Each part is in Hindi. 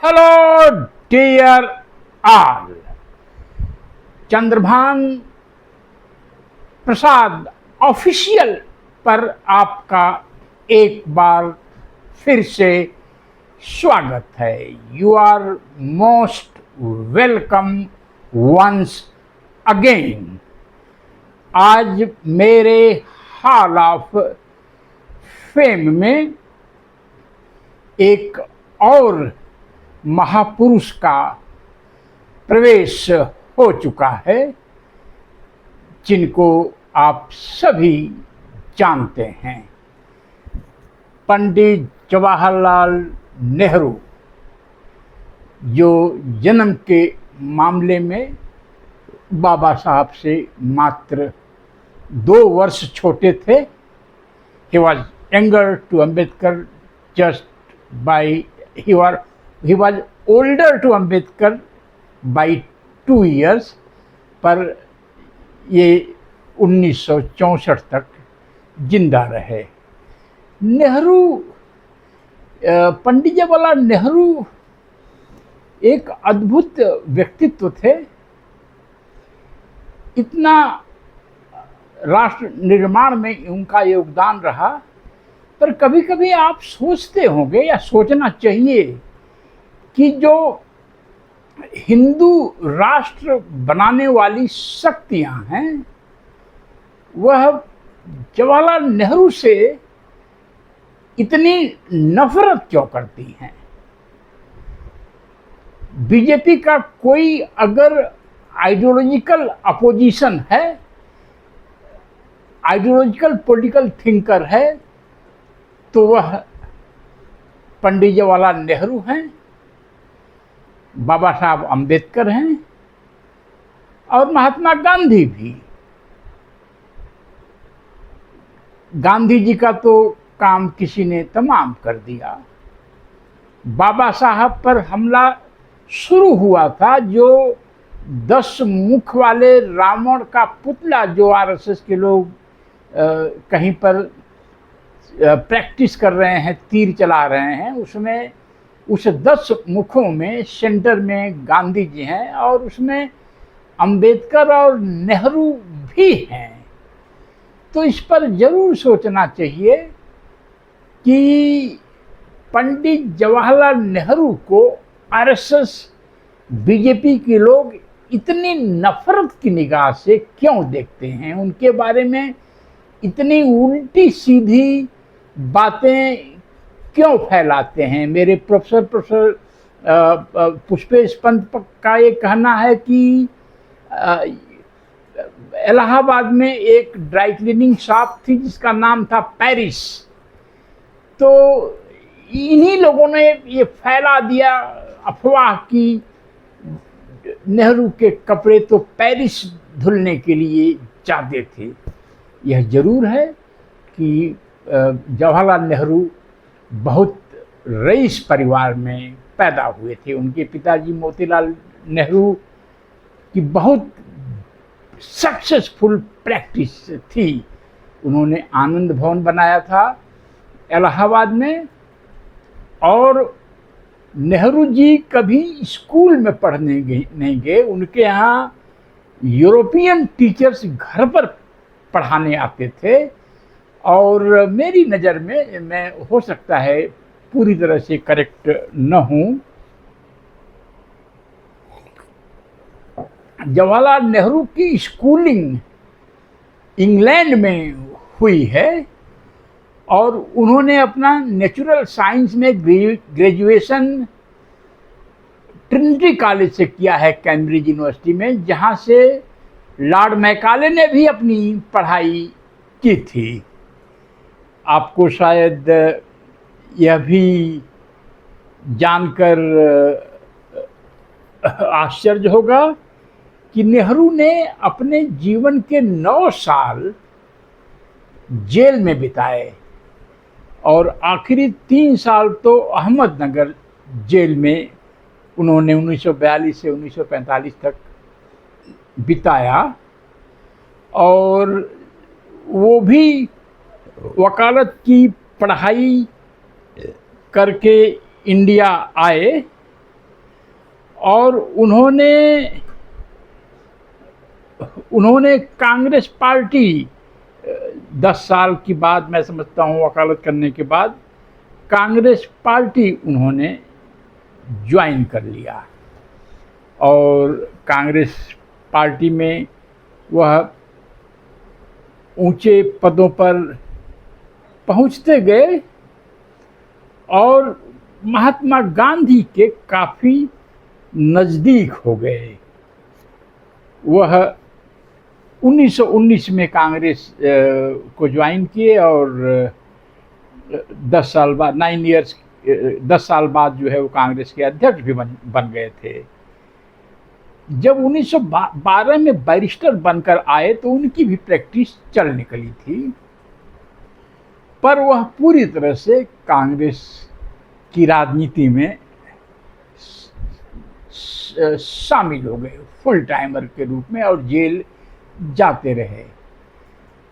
Hello dear all, Chandrabhan Prasad official पर आपका एक बार फिर से स्वागत है। You are most welcome once again. आज मेरे हॉल ऑफ फेम में एक और महापुरुष का प्रवेश हो चुका है, जिनको आप सभी जानते हैं। पंडित जवाहरलाल नेहरू, जो जन्म के मामले में बाबा साहब से मात्र 2 वर्ष छोटे थे। He was younger to Ambedkar just by he was older to Ambedkar by 2 years, पर ये 1964 तक जिंदा रहे। नेहरू, पंडित जवाहरलाल नेहरू एक अद्भुत व्यक्तित्व थे। इतना राष्ट्र निर्माण में उनका योगदान रहा, पर कभी कभी आप सोचते होंगे या सोचना चाहिए कि जो हिंदू राष्ट्र बनाने वाली शक्तियां हैं, वह जवाहरलाल नेहरू से इतनी नफरत क्यों करती हैं। बीजेपी का कोई अगर आइडियोलॉजिकल अपोजिशन है, आइडियोलॉजिकल पॉलिटिकल थिंकर है, तो वह पंडित जवाहरलाल नेहरू हैं, बाबा साहब अम्बेडकर हैं और महात्मा गांधी भी। गांधी जी का तो काम किसी ने तमाम कर दिया। बाबा साहब पर हमला शुरू हुआ था, जो 10 मुख वाले रावण का पुतला जो आरएसएस के लोग कहीं पर प्रैक्टिस कर रहे हैं, तीर चला रहे हैं, उसमें उस 10 मुखों में सेंटर में गांधी जी हैं और उसमें अंबेडकर और नेहरू भी हैं। तो इस पर जरूर सोचना चाहिए कि पंडित जवाहरलाल नेहरू को आरएसएस, बीजेपी के लोग इतनी नफरत की निगाह से क्यों देखते हैं, उनके बारे में इतनी उल्टी सीधी बातें क्यों फैलाते हैं। मेरे प्रोफेसर पुष्पेश पंत का ये कहना है कि इलाहाबाद में एक ड्राई क्लीनिंग शॉप थी जिसका नाम था पेरिस। तो इन्हीं लोगों ने ये फैला दिया अफवाह कि नेहरू के कपड़े तो पेरिस धुलने के लिए जाते थे। यह जरूर है कि जवाहरलाल नेहरू बहुत रईस परिवार में पैदा हुए थे। उनके पिताजी मोतीलाल नेहरू की बहुत सक्सेसफुल प्रैक्टिस थी। उन्होंने आनंद भवन बनाया था इलाहाबाद में, और नेहरू जी कभी स्कूल में पढ़ने नहीं गए। उनके यहाँ यूरोपियन टीचर्स घर पर पढ़ाने आते थे। और मेरी नज़र में, मैं हो सकता है पूरी तरह से करेक्ट न हूँ, जवाहरलाल नेहरू की स्कूलिंग इंग्लैंड में हुई है और उन्होंने अपना नेचुरल साइंस में ग्रेजुएशन ट्रिनिटी कॉलेज से किया है, कैम्ब्रिज यूनिवर्सिटी में, जहाँ से लॉर्ड मैकाले ने भी अपनी पढ़ाई की थी। आपको शायद यह भी जानकर आश्चर्य होगा कि नेहरू ने अपने जीवन के 9 साल जेल में बिताए और आखिरी 3 साल तो अहमदनगर जेल में उन्होंने 1942 से 1945 तक बिताया। और वो भी वकालत की पढ़ाई करके इंडिया आए और उन्होंने कांग्रेस पार्टी 10 साल की बाद, मैं समझता हूँ वकालत करने के बाद, कांग्रेस पार्टी उन्होंने ज्वाइन कर लिया और कांग्रेस पार्टी में वह ऊंचे पदों पर पहुंचते गए और महात्मा गांधी के काफ़ी नज़दीक हो गए। वह 1919 में कांग्रेस को ज्वाइन किए और 10 साल बाद 10 साल बाद जो है वो कांग्रेस के अध्यक्ष भी बन गए थे। जब 1912 में बैरिस्टर बनकर आए तो उनकी भी प्रैक्टिस चल निकली थी, पर वह पूरी तरह से कांग्रेस की राजनीति में शामिल हो गए फुल टाइमर के रूप में और जेल जाते रहे।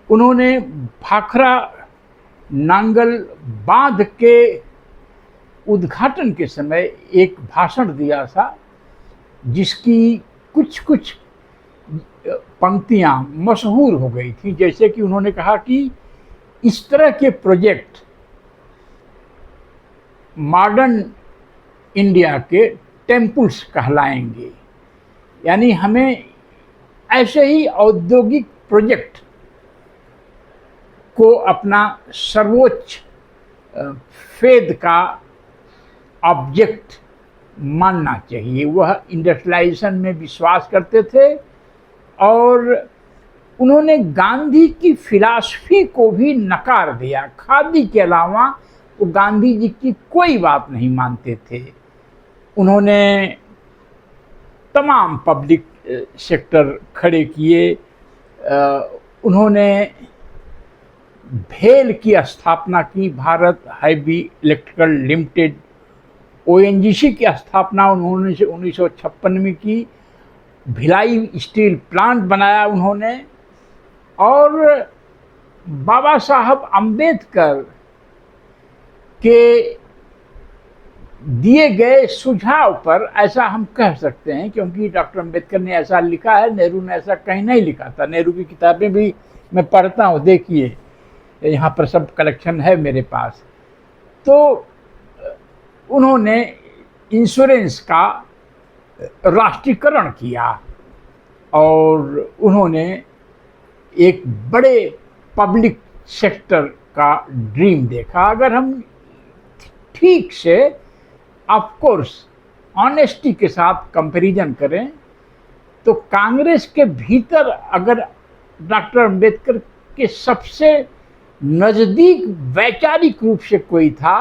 उन्होंने भाखरा नांगल बांध के उद्घाटन के समय एक भाषण दिया था जिसकी कुछ कुछ पंक्तियां मशहूर हो गई थी। जैसे कि उन्होंने कहा कि इस तरह के प्रोजेक्ट मॉडर्न इंडिया के टेम्पल्स कहलाएंगे, यानी हमें ऐसे ही औद्योगिक प्रोजेक्ट को अपना सर्वोच्च फेद का ऑब्जेक्ट मानना चाहिए। वह इंडस्ट्रियलाइजेशन में विश्वास करते थे और उन्होंने गांधी की फिलॉसफी को भी नकार दिया। खादी के अलावा वो गांधी जी की कोई बात नहीं मानते थे। उन्होंने तमाम पब्लिक सेक्टर खड़े किए। उन्होंने भेल की स्थापना की, Bharat heavy electrical limited, ONGC की स्थापना उन्होंने 1956 में की। भिलाई स्टील प्लांट बनाया उन्होंने और बाबा साहब अम्बेडकर के दिए गए सुझाव पर, ऐसा हम कह सकते हैं क्योंकि डॉक्टर अम्बेडकर ने ऐसा लिखा है, नेहरू ने ऐसा कहीं नहीं लिखा था। नेहरू की किताबें भी मैं पढ़ता हूँ, देखिए यहाँ पर सब कलेक्शन है मेरे पास। तो उन्होंने इंश्योरेंस का राष्ट्रीयकरण किया और उन्होंने एक बड़े पब्लिक सेक्टर का ड्रीम देखा। अगर हम ठीक से ऑफ कोर्स ऑनेस्टी के साथ कंपैरिजन करें तो कांग्रेस के भीतर अगर डॉक्टर अम्बेडकर के सबसे नज़दीक वैचारिक रूप से कोई था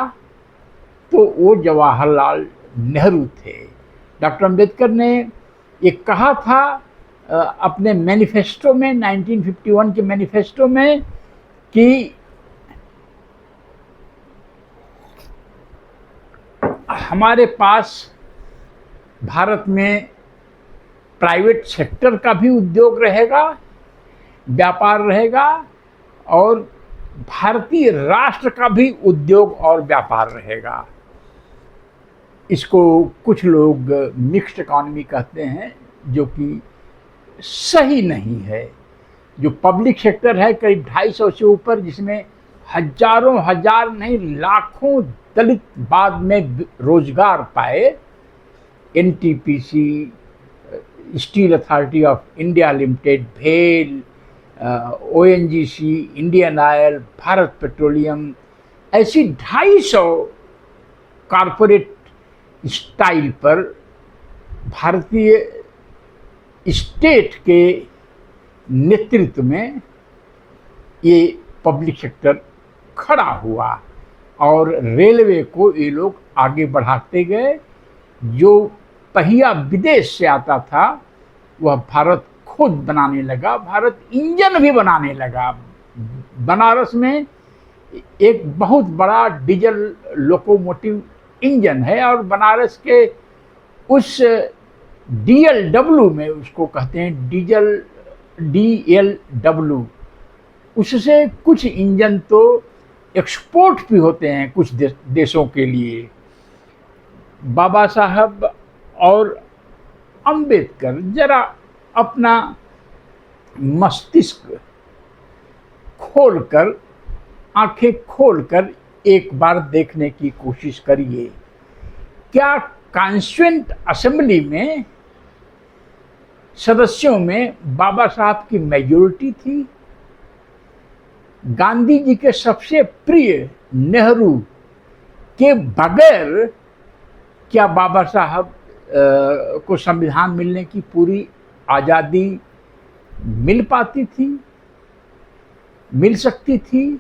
तो वो जवाहरलाल नेहरू थे। डॉक्टर अम्बेडकर ने ये कहा था अपने मैनिफेस्टो में, 1951 के मैनिफेस्टो में, कि हमारे पास भारत में प्राइवेट सेक्टर का भी उद्योग रहेगा, व्यापार रहेगा और भारतीय राष्ट्र का भी उद्योग और व्यापार रहेगा। इसको कुछ लोग मिक्स्ड इकॉनमी कहते हैं, जो कि सही नहीं है। जो पब्लिक सेक्टर है करीब 250 से ऊपर, जिसमें हजारों हजार नहीं लाखों दलित बाद में रोजगार पाए। NTPC, Steel Authority of India Limited, भेल, ONGC, Indian Oil, Bharat Petroleum, ऐसी 250 कॉरपोरेट स्टाइल पर भारतीय स्टेट के नेतृत्व में ये पब्लिक सेक्टर खड़ा हुआ और रेलवे को ये लोग आगे बढ़ाते गए। जो पहिया विदेश से आता था वह भारत खुद बनाने लगा, भारत इंजन भी बनाने लगा। बनारस में एक बहुत बड़ा डीजल लोकोमोटिव इंजन है और बनारस के उस DLW में, उसको कहते हैं डीजल DLW, उससे कुछ इंजन तो एक्सपोर्ट भी होते हैं कुछ देशों के लिए। बाबा साहब और अंबेडकर जरा अपना मस्तिष्क खोलकर, आंखें खोलकर एक बार देखने की कोशिश करिए। क्या कॉन्स्टिट्यूएंट असेंबली में सदस्यों में बाबा साहब की मेजॉरिटी थी? गांधी जी के सबसे प्रिय नेहरू के बगैर क्या बाबा साहब को संविधान मिलने की पूरी आज़ादी मिल पाती थी, मिल सकती थी?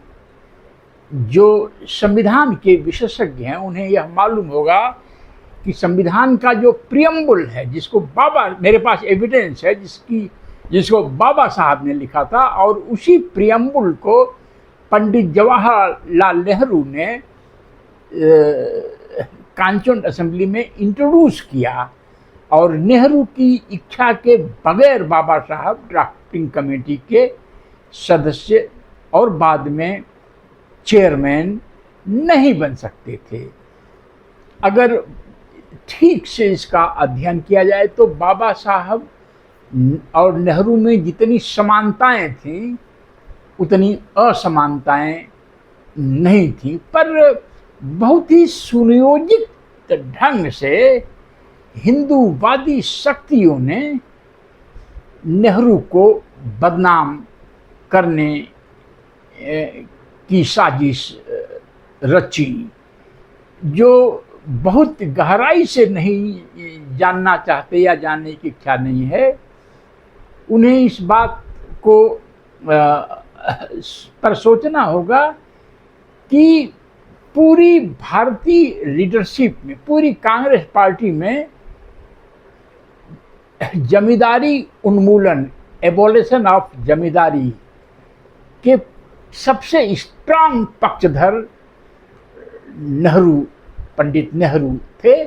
जो संविधान के विशेषज्ञ हैं उन्हें यह मालूम होगा कि संविधान का जो प्रियम्बल है, जिसको बाबा, मेरे पास एविडेंस है जिसको बाबा साहब ने लिखा था, और उसी प्रियम्बल को पंडित जवाहरलाल नेहरू ने कॉन्स्टिट्यूएंट असेंबली में इंट्रोड्यूस किया, और नेहरू की इच्छा के बगैर बाबा साहब ड्राफ्टिंग कमेटी के सदस्य और बाद में चेयरमैन नहीं बन सकते थे। अगर ठीक से इसका अध्ययन किया जाए तो बाबा साहब और नेहरू में जितनी समानताएं थीं उतनी असमानताएं नहीं थी, पर बहुत ही सुनियोजित ढंग से हिंदूवादी शक्तियों ने नेहरू को बदनाम करने की साजिश रची। जो बहुत गहराई से नहीं जानना चाहते या जानने की इच्छा नहीं है, उन्हें इस बात को पर सोचना होगा कि पूरी भारतीय लीडरशिप में, पूरी कांग्रेस पार्टी में जमींदारी उन्मूलन, एबॉलिशन ऑफ जमींदारी के सबसे स्ट्रांग पक्षधर नेहरू, पंडित नेहरू थे,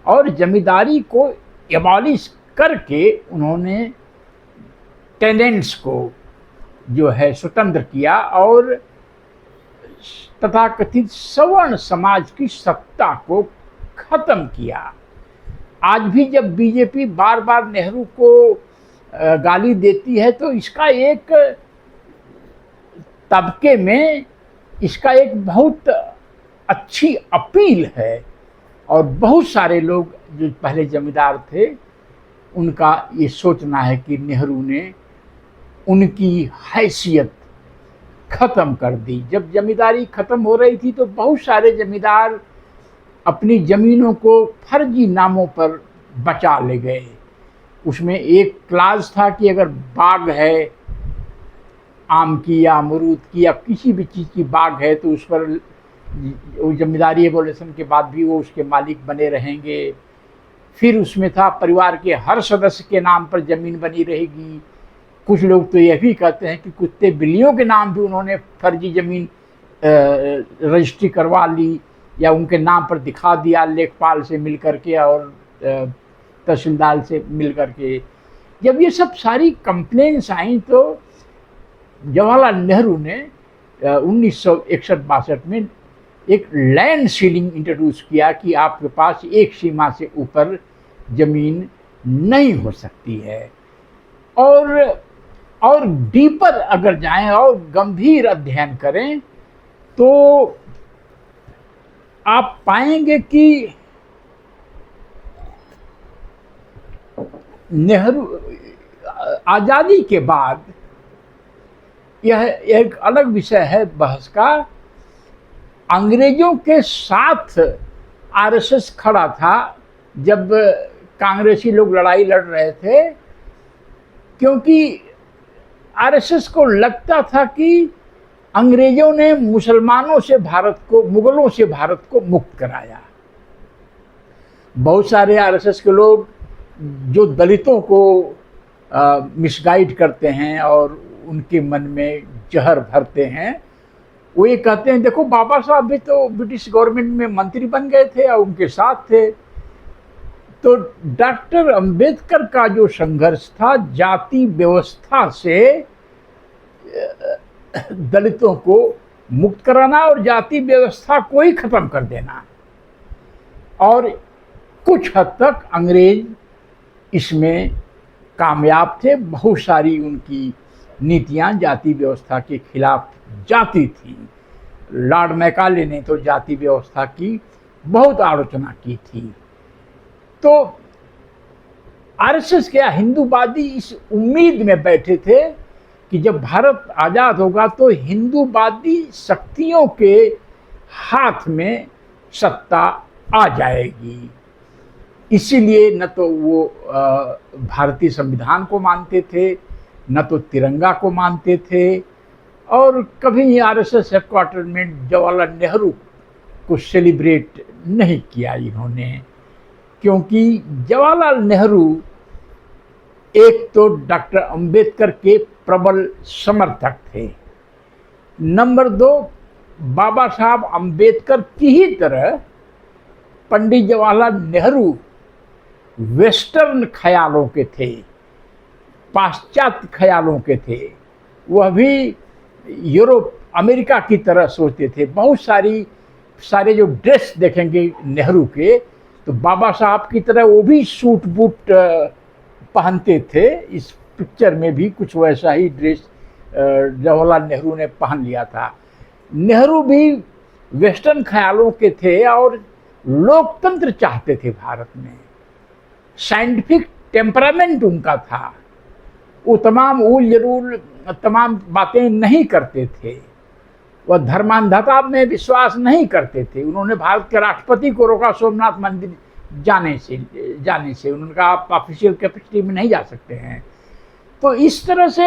और जमींदारी को एबॉलिश करके उन्होंने टेनेंट्स को जो है स्वतंत्र किया और तथाकथित सवर्ण समाज की सत्ता को खत्म किया। आज भी जब बीजेपी बार बार नेहरू को गाली देती है तो इसका एक तबके में इसका एक बहुत अच्छी अपील है, और बहुत सारे लोग जो पहले जमींदार थे उनका ये सोचना है कि नेहरू ने उनकी हैसियत ख़त्म कर दी। जब जमींदारी ख़त्म हो रही थी तो बहुत सारे जमींदार अपनी ज़मीनों को फर्जी नामों पर बचा ले गए। उसमें एक क्लास था कि अगर बाग है आम की या अमरूद की या किसी भी चीज़ की बाग है तो उस पर जमींदारी एबॉलिशन के बाद भी वो उसके मालिक बने रहेंगे। फिर उसमें था परिवार के हर सदस्य के नाम पर ज़मीन बनी रहेगी। कुछ लोग तो यह भी कहते हैं कि कुत्ते बिल्लियों के नाम भी उन्होंने फर्जी ज़मीन रजिस्ट्री करवा ली या उनके नाम पर दिखा दिया लेखपाल से मिल करके और तहसीलदार से मिल करके। जब ये सब सारी कंप्लेंट्स आई तो जवाहरलाल नेहरू ने 1961-62 में एक लैंड सीलिंग इंट्रोड्यूस किया कि आपके पास एक सीमा से ऊपर ज़मीन नहीं हो सकती है। और डीपर अगर जाएं और गंभीर अध्ययन करें तो आप पाएंगे कि नेहरू आज़ादी के बाद, यह एक अलग विषय है बहस का, अंग्रेज़ों के साथ आरएसएस खड़ा था जब कांग्रेसी लोग लड़ाई लड़ रहे थे, क्योंकि आरएसएस को लगता था कि अंग्रेज़ों ने मुसलमानों से भारत को, मुगलों से भारत को मुक्त कराया। बहुत सारे आरएसएस के लोग जो दलितों को मिसगाइड करते हैं और उनके मन में जहर भरते हैं, वो ये कहते हैं देखो बाबा साहब भी तो ब्रिटिश गवर्नमेंट में मंत्री बन गए थे और उनके साथ थे। तो डॉक्टर अंबेडकर का जो संघर्ष था जाति व्यवस्था से दलितों को मुक्त कराना और जाति व्यवस्था को ही खत्म कर देना, और कुछ हद तक अंग्रेज इसमें कामयाब थे। बहुत सारी उनकी नीतियां जाति व्यवस्था के खिलाफ जाती थी। लॉर्ड मैकाले ने तो जाति व्यवस्था की बहुत आलोचना की थी। तो आरएसएस क्या हिंदूवादी इस उम्मीद में बैठे थे कि जब भारत आज़ाद होगा तो हिंदूवादी शक्तियों के हाथ में सत्ता आ जाएगी। इसीलिए न तो वो भारतीय संविधान को मानते थे, न तो तिरंगा को मानते थे, और कभी आरएसएस हेडक्वार्टर में जवाहरलाल नेहरू को सेलिब्रेट नहीं किया इन्होंने, क्योंकि जवाहरलाल नेहरू एक तो डॉक्टर अंबेडकर के प्रबल समर्थक थे, नंबर 2 बाबा साहब अंबेडकर की ही तरह पंडित जवाहरलाल नेहरू वेस्टर्न ख्यालों के थे, पाश्चात्य ख्यालों के थे। वह भी यूरोप अमेरिका की तरह सोचते थे। बहुत सारे जो ड्रेस देखेंगे नेहरू के, तो बाबा साहब की तरह वो भी सूट बूट पहनते थे। इस पिक्चर में भी कुछ वैसा ही ड्रेस जवाहरलाल नेहरू ने पहन लिया था। नेहरू भी वेस्टर्न ख्यालों के थे और लोकतंत्र चाहते थे भारत में। साइंटिफिक टेम्परामेंट उनका था। वो तमाम उल जरूल तमाम बातें नहीं करते थे। वह धर्मांधता में विश्वास नहीं करते थे। उन्होंने भारत के राष्ट्रपति को रोका सोमनाथ मंदिर जाने से। उन्होंने कहा आप ऑफिशियल कैपेसिटी में नहीं जा सकते हैं। तो इस तरह से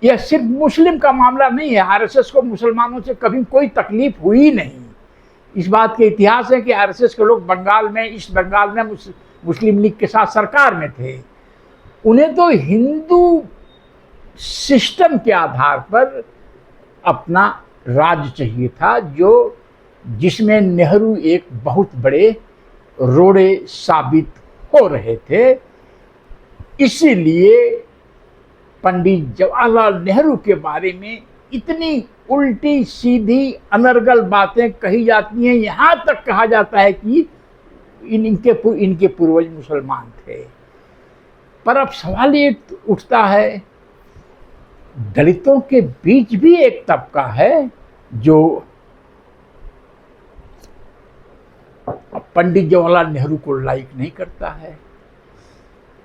यह सिर्फ मुस्लिम का मामला नहीं है। आरएसएस को मुसलमानों से कभी कोई तकलीफ हुई नहीं। इस बात के इतिहास है कि आरएसएस के लोग बंगाल में, ईस्ट बंगाल में मुस्लिम लीग के साथ सरकार में थे। उन्हें तो हिंदू सिस्टम के आधार पर अपना राज चाहिए था, जिसमें नेहरू एक बहुत बड़े रोड़े साबित हो रहे थे। इसीलिए पंडित जवाहरलाल नेहरू के बारे में इतनी उल्टी सीधी अनर्गल बातें कही जाती हैं। यहाँ तक कहा जाता है कि इनके पूर्वज मुसलमान थे। पर अब सवाल ये उठता है, दलितों के बीच भी एक तबका है जो पंडित जवाहरलाल नेहरू को लाइक नहीं करता है।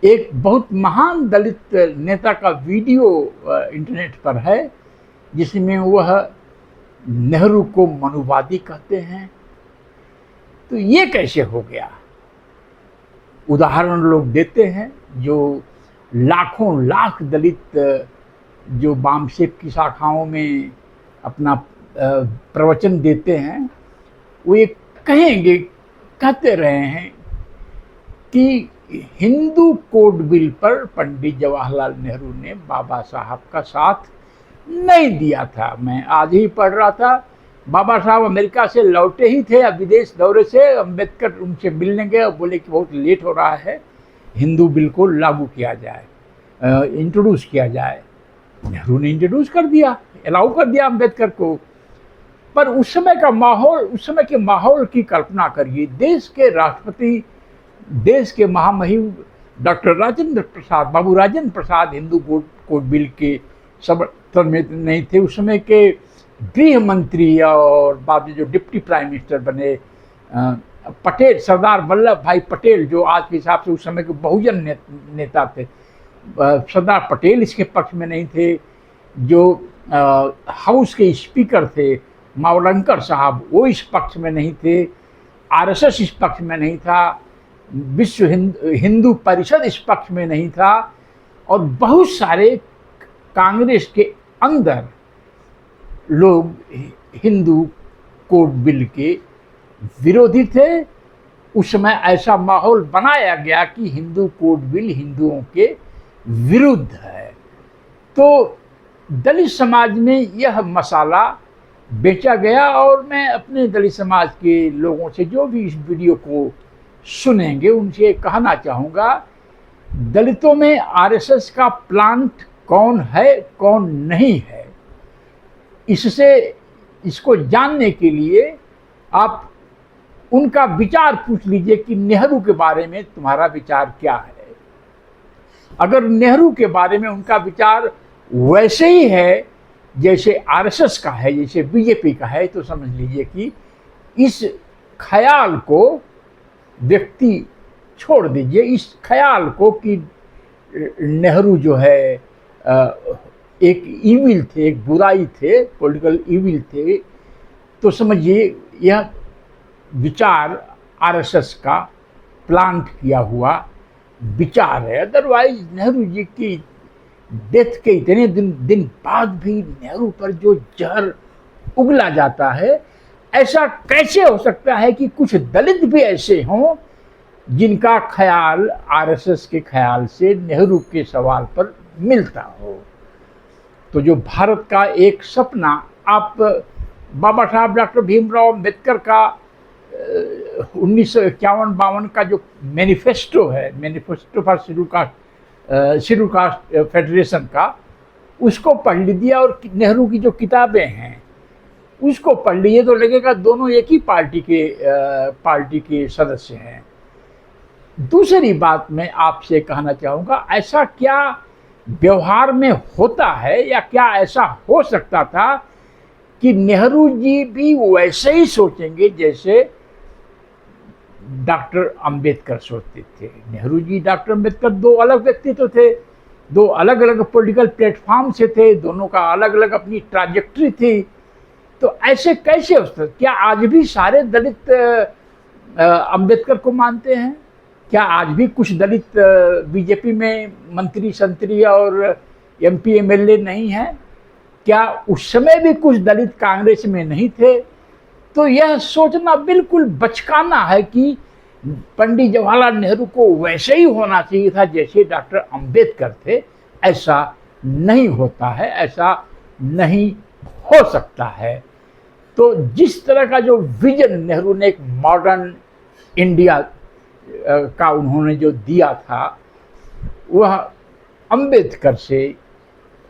एक बहुत महान दलित नेता का वीडियो इंटरनेट पर है, जिसमें वह नेहरू को मनुवादी कहते हैं। तो ये कैसे हो गया? उदाहरण लोग देते हैं, जो लाखों लाख दलित जो वामसेप की शाखाओं में अपना प्रवचन देते हैं, वो ये कहते रहे हैं कि हिंदू कोड बिल पर पंडित जवाहरलाल नेहरू ने बाबा साहब का साथ नहीं दिया था। मैं आज ही पढ़ रहा था, बाबा साहब अमेरिका से लौटे ही थे अब विदेश दौरे से। अंबेडकर उनसे मिलने गए और बोले कि बहुत लेट हो रहा है, हिंदू बिल को लागू किया जाए, इंट्रोड्यूस किया जाए। नेहरू ने इंट्रोड्यूस कर दिया, अलाउ कर दिया अम्बेडकर को। पर उस समय के माहौल की कल्पना करिए। देश के राष्ट्रपति, देश के महामहिम डॉक्टर बाबू राजेंद्र प्रसाद हिंदू कोड बिल के समर्थन में नहीं थे। उस समय के गृह मंत्री और बाद में जो डिप्टी प्राइम मिनिस्टर बने पटेल, सरदार वल्लभ भाई पटेल, जो आज के हिसाब से उस समय के बहुजन नेता थे, सरदार पटेल इसके पक्ष में नहीं थे। जो हाउस के स्पीकर थे मावलंकर साहब, वो इस पक्ष में नहीं थे। आरएसएस इस पक्ष में नहीं था। विश्व हिंदू परिषद इस पक्ष में नहीं था। और बहुत सारे कांग्रेस के अंदर लोग हिंदू कोड बिल के विरोधी थे। उस समय ऐसा माहौल बनाया गया कि हिंदू कोड बिल हिंदुओं के विरुद्ध है। तो दलित समाज में यह मसाला बेचा गया। और मैं अपने दलित समाज के लोगों से, जो भी इस वीडियो को सुनेंगे, उनसे कहना चाहूँगा, दलितों में आरएसएस का प्लांट कौन है कौन नहीं है, इसको जानने के लिए आप उनका विचार पूछ लीजिए कि नेहरू के बारे में तुम्हारा विचार क्या है। अगर नेहरू के बारे में उनका विचार वैसे ही है जैसे आरएसएस का है, जैसे बीजेपी का है, तो समझ लीजिए कि इस ख्याल को व्यक्ति छोड़ दीजिए, इस ख्याल को कि नेहरू जो है एक ईविल थे, एक बुराई थे, पॉलिटिकल ईविल थे, तो समझिए यह विचार आरएसएस का प्लांट किया हुआ विचार है। अदरवाइज नेहरू जी की डेथ के इतने दिन बाद भी नेहरू पर जो जहर उगला जाता है, ऐसा कैसे हो सकता है कि कुछ दलित भी ऐसे हों जिनका ख्याल आरएसएस के ख्याल से नेहरू के सवाल पर मिलता हो। तो जो भारत का एक सपना, आप बाबा साहब डॉक्टर भीमराव अम्बेडकर का 1951-52 का जो मैनिफेस्टो है, manifesto for schedule caste federation का, उसको पढ़ लीजिए और नेहरू की जो किताबें हैं उसको पढ़ लीजिए तो लगेगा दोनों एक ही पार्टी के सदस्य हैं। दूसरी बात मैं आपसे कहना चाहूँगा, ऐसा क्या व्यवहार में होता है या क्या ऐसा हो सकता था कि नेहरू जी भी वैसे ही सोचेंगे जैसे डॉक्टर अंबेडकर सोचते थे। नेहरू जी, डॉक्टर अंबेडकर दो अलग व्यक्तित्व थे, दो अलग अलग पॉलिटिकल प्लेटफॉर्म से थे, दोनों का अलग अलग अपनी ट्रैजेक्टरी थी। तो ऐसे कैसे हो सकता? क्या आज भी सारे दलित अंबेडकर को मानते हैं? क्या आज भी कुछ दलित बीजेपी में मंत्री संतरी और एमपी एमएलए नहीं हैं? क्या उस समय भी कुछ दलित कांग्रेस में नहीं थे? तो यह सोचना बिल्कुल बचकाना है कि पंडित जवाहरलाल नेहरू को वैसे ही होना चाहिए था जैसे डॉक्टर अंबेडकर थे। ऐसा नहीं होता है, ऐसा नहीं हो सकता है। तो जिस तरह का जो विजन नेहरू ने एक मॉडर्न इंडिया का उन्होंने जो दिया था, वह अंबेडकर से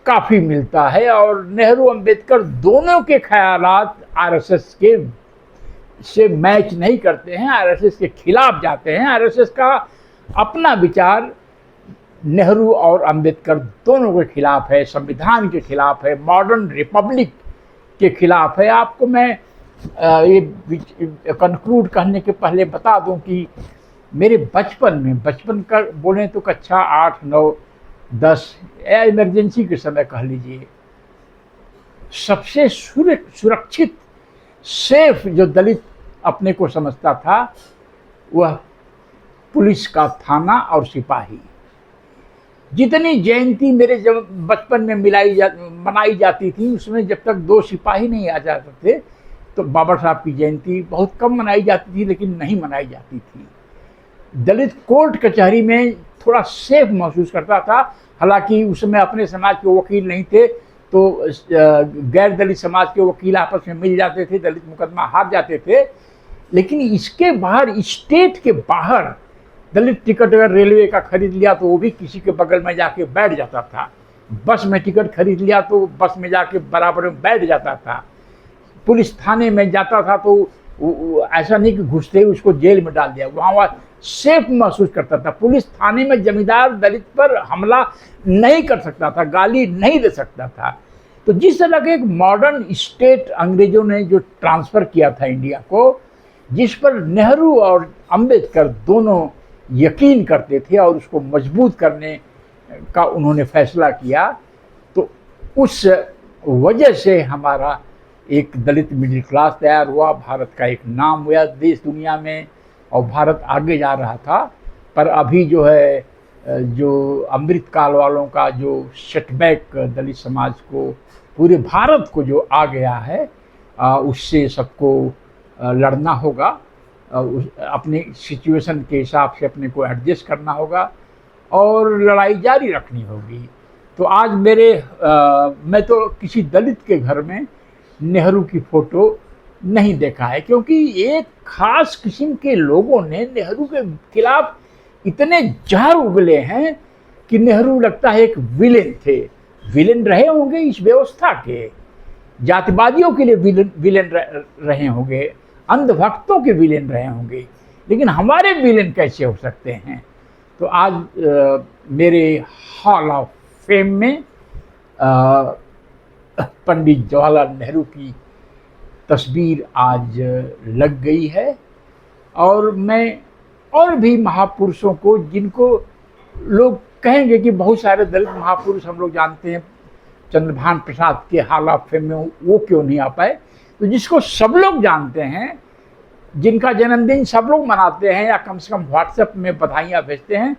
काफ़ी मिलता है। और नेहरू अंबेडकर दोनों के ख्यालात आरएसएस के से मैच नहीं करते हैं, आरएसएस के खिलाफ जाते हैं। आरएसएस का अपना विचार नेहरू और अंबेडकर दोनों के खिलाफ है, संविधान के खिलाफ है, मॉडर्न रिपब्लिक के खिलाफ है। आपको मैं ये कंक्लूड करने के पहले बता दूं कि मेरे बचपन का बोलें तो कक्षा 8, 9, 10 या इमरजेंसी के समय कह लीजिए, सबसे सुरक्षित सेफ जो दलित अपने को समझता था वह पुलिस का थाना और सिपाही। जितनी जयंती मेरे जब बचपन में मनाई जाती थी, उसमें जब तक 2 सिपाही नहीं आ जाते थे तो बाबा साहब की जयंती बहुत कम मनाई जाती थी, लेकिन नहीं मनाई जाती थी। दलित कोर्ट कचहरी में थोड़ा सेफ महसूस करता था। हालांकि उसमें अपने समाज के वकील नहीं थे, तो गैर दलित समाज के वकील आपस में मिल जाते थे, दलित मुकदमा हार जाते थे। लेकिन इसके बाहर, स्टेट के बाहर दलित टिकट अगर रेलवे का खरीद लिया तो वो भी किसी के बगल में जाके बैठ जाता था। बस में टिकट खरीद लिया तो बस में जाके बराबर में बैठ जाता था। पुलिस थाने में जाता था तो ऐसा नहीं कि घुसते ही उसको जेल में डाल दिया, वहाँ सेफ महसूस करता था। पुलिस थाने में जमींदार दलित पर हमला नहीं कर सकता था, गाली नहीं दे सकता था। तो जिस तरह के एक मॉडर्न स्टेट अंग्रेजों ने जो ट्रांसफ़र किया था इंडिया को, जिस पर नेहरू और अंबेडकर दोनों यकीन करते थे और उसको मजबूत करने का उन्होंने फैसला किया, तो उस वजह से हमारा एक दलित मिडिल क्लास तैयार हुआ, भारत का एक नाम हुआ देश दुनिया में और भारत आगे जा रहा था। पर अभी जो है, जो अमृतकाल वालों का जो सेटबैक दलित समाज को, पूरे भारत को जो आ गया है, उससे सबको लड़ना होगा, अपने सिचुएशन के हिसाब से अपने को एडजस्ट करना होगा और लड़ाई जारी रखनी होगी। तो आज मैं तो किसी दलित के घर में नेहरू की फ़ोटो नहीं देखा है, क्योंकि एक ख़ास किस्म के लोगों ने नेहरू के खिलाफ इतने जहर उगले हैं कि नेहरू लगता है एक विलेन थे। विलेन रहे होंगे इस व्यवस्था के, जातिवादियों के लिए विलेन रहे होंगे, अंधभक्तों के विलेन रहे होंगे, लेकिन हमारे विलेन कैसे हो सकते हैं? तो आज मेरे हॉल ऑफ फेम में पंडित जवाहरलाल नेहरू की तस्वीर आज लग गई है। और मैं और भी महापुरुषों को, जिनको लोग कहेंगे कि बहुत सारे दलित महापुरुष हम लोग जानते हैं, चंद्रभान प्रसाद के हॉल ऑफ फेम में वो क्यों नहीं आ पाए, तो जिसको सब लोग जानते हैं, जिनका जन्मदिन सब लोग मनाते हैं या कम से कम व्हाट्सएप में बधाइयाँ भेजते हैं,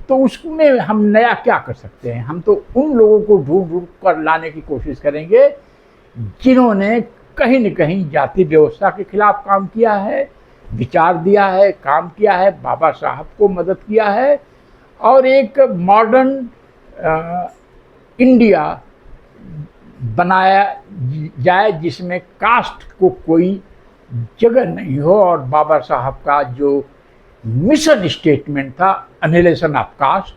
तो उसमें हम नया क्या कर सकते हैं। हम तो उन लोगों को ढूंढ ढूंढ कर लाने की कोशिश करेंगे जिन्होंने कहीं न कहीं जाति व्यवस्था के खिलाफ काम किया है, विचार दिया है, काम किया है, बाबा साहब को मदद किया है, और एक मॉडर्न इंडिया बनाया जाए जिसमें कास्ट को कोई जगह नहीं हो। और बाबा साहब का जो मिशन स्टेटमेंट था, एनिहिलेशन ऑफ कास्ट,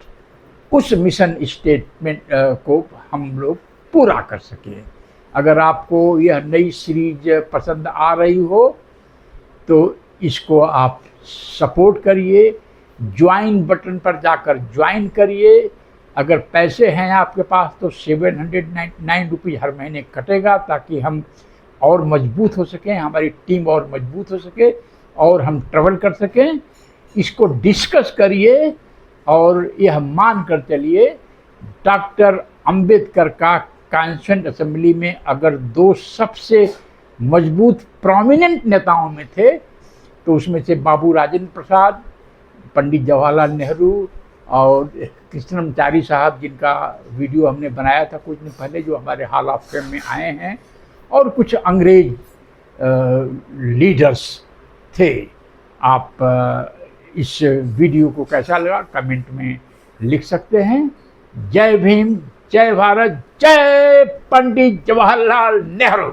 उस मिशन स्टेटमेंट को हम लोग पूरा कर सके। अगर आपको यह नई सीरीज पसंद आ रही हो तो इसको आप सपोर्ट करिए, ज्वाइन बटन पर जाकर ज्वाइन करिए। अगर पैसे हैं आपके पास तो 799 रुपीज़ हर महीने कटेगा, ताकि हम और मजबूत हो सकें, हमारी टीम और मजबूत हो सके और हम ट्रैवल कर सकें। इसको डिस्कस करिए और यह मान कर चलिए, डॉक्टर अंबेडकर का कॉन्स्टिट्यूएंट असेंबली में अगर दो सबसे मजबूत प्रोमिनेंट नेताओं में थे तो उसमें से बाबू राजेंद्र प्रसाद, पंडित जवाहरलाल नेहरू और कृष्णमाचारी साहब, जिनका वीडियो हमने बनाया था कुछ दिन पहले, जो हमारे हॉल ऑफ फेम में आए हैं, और कुछ अंग्रेज लीडर्स थे। आप इस वीडियो को कैसा लगा कमेंट में लिख सकते हैं। जय भीम, जय भारत, जय पंडित जवाहरलाल नेहरू।